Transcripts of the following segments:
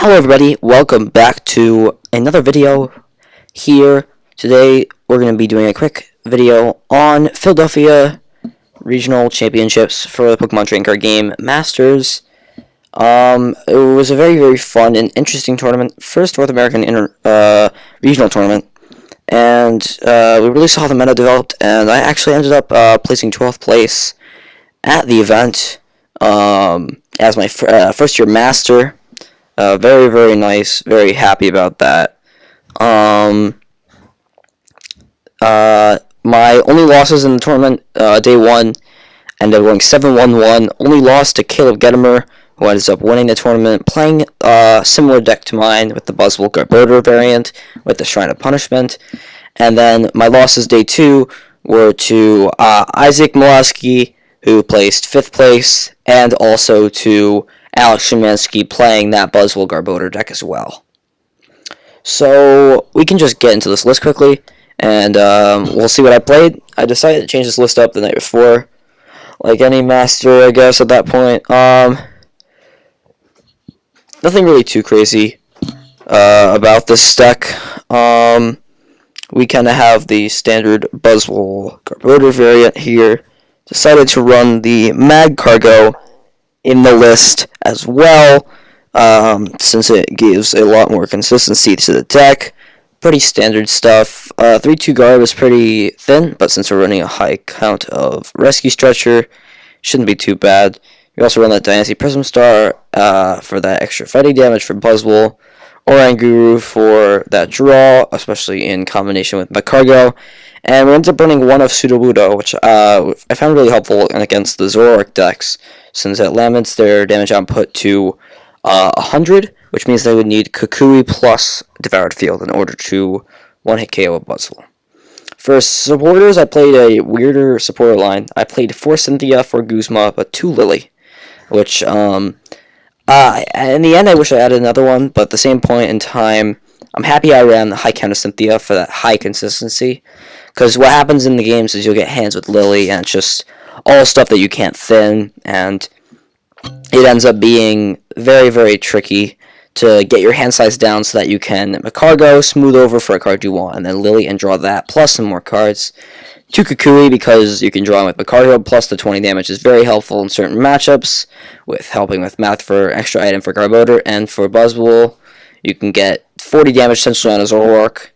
Hello everybody, welcome back to another video here. Today we're going to be doing a quick video on Philadelphia Regional Championships for the Pokemon Trading Card Game Masters. It was a very fun and interesting tournament, first North American regional tournament, and we really saw the meta developed, and I actually ended up placing 12th place at the event as my first year master. Very nice. Very happy about that. My only losses in the tournament, day one, ended up going 7-1-1. Only loss to Caleb Gettimer, who ends up winning the tournament, playing a similar deck to mine with the Buzzwole Garbodor variant, with the Shrine of Punishment. And then my losses day two were to Isaac Molaski, who placed 5th place, and also to Alex Szymanski playing that Buzzwole Garbodor deck as well. So we can just get into this list quickly, and we'll see what I played. I decided to change this list up the night before, like any master, I guess, at that point. Nothing really too crazy about this deck. We kind of have the standard Buzzwole Garbodor variant here. Decided to run the Mag Cargo in the list as well, since it gives a lot more consistency to the deck. Pretty standard stuff. 3-2 Garb is pretty thin, but since we're running a high count of Rescue Stretcher, shouldn't be too bad. We also run that Dynasty Prism Star for that extra fighting damage for Buzzwole, Oranguru for that draw, especially in combination with Magcargo. And we ended up running one of Sudowoodo, which I found really helpful against the Zoroark decks, since it limits their damage output to 100, which means they would need Kukui plus Devoured Field in order to one-hit KO a Buzzwole. For supporters, I played a weirder supporter line. I played 4 Cynthia, 4 Guzma, but 2 Lily, which, in the end, I wish I added another one, but at the same point in time, I'm happy I ran the high count of Cynthia for that high consistency, because what happens in the games is you'll get hands with Lily, and it's just all stuff that you can't thin, and it ends up being very tricky to get your hand size down so that you can Magcargo, smooth over for a card you want, and then Lily and draw that, plus some more cards. 2 Kukui, because you can draw with Magcargo, plus the 20 damage is very helpful in certain matchups, with helping with math for extra item for Garbodor, and for Buzzwole, you can get 40 damage essentially on a Zoroark.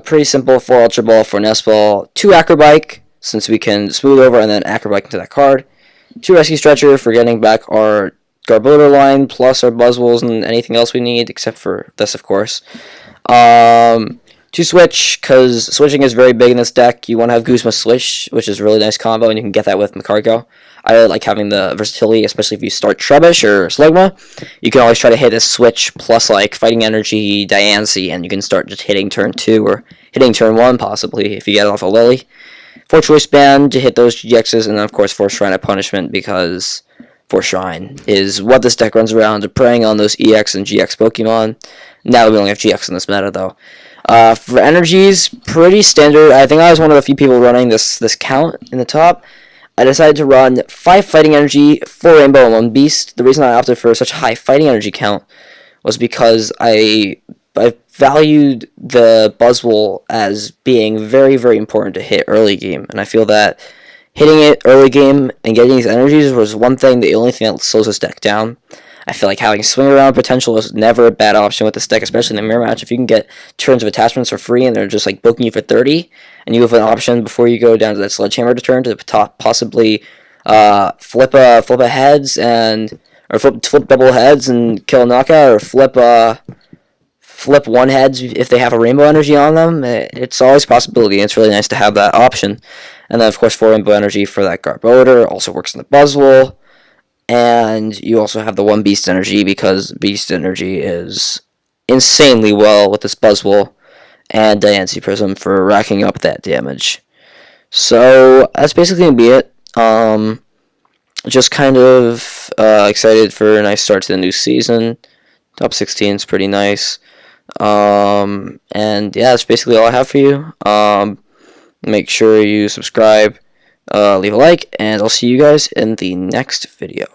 Pretty simple. 4 Ultra Ball, 4 Nest Ball, 2 Acrobike, since we can smooth over and then Acrobike into that card. 2 Rescue Stretcher for getting back our Garbodor line, plus our Buzzwoles and anything else we need, except for this, of course. 2 Switch, because switching is very big in this deck. You want to have Guzma Switch, which is a really nice combo, and you can get that with Magcargo. I really like having the versatility, especially if you start Trubbish or Slugma. You can always try to hit a switch plus like Fighting Energy, Diancie, and you can start just hitting turn 2 or hitting turn 1 possibly if you get off a Lily. 4 Choice Band to hit those GXs, and then of course 4 Shrine of Punishment, because 4 Shrine is what this deck runs around, preying on those EX and GX Pokemon. Now we only have GX in this meta though. For energies, pretty standard. I think I was one of the few people running this count in the top. I decided to run 5 Fighting Energy, 4 Rainbow, and 1 Beast. The reason I opted for such a high Fighting Energy count was because I valued the Buzzwole as being very important to hit early game, and I feel that hitting it early game and getting these energies was the only thing that slows this deck down. I feel like having swing around potential is never a bad option with this deck, especially in the mirror match. If you can get turns of attachments for free and they're just like booking you for 30, and you have an option before you go down to that Sledgehammer to turn to possibly flip a heads or flip double heads and kill a knockout, or flip one heads if they have a Rainbow Energy on them. It's always a possibility, and it's really nice to have that option. And then of course 4 Rainbow Energy for that Garbodor also works in the Buzzwole. And you also have the 1 Beast Energy, because Beast Energy is insanely well with this Buzzwole, and Diancie Prism for racking up that damage. So that's basically going to be it. Just kind of excited for a nice start to the new season. Top 16 is pretty nice. And yeah, that's basically all I have for you. Make sure you subscribe, leave a like, and I'll see you guys in the next video.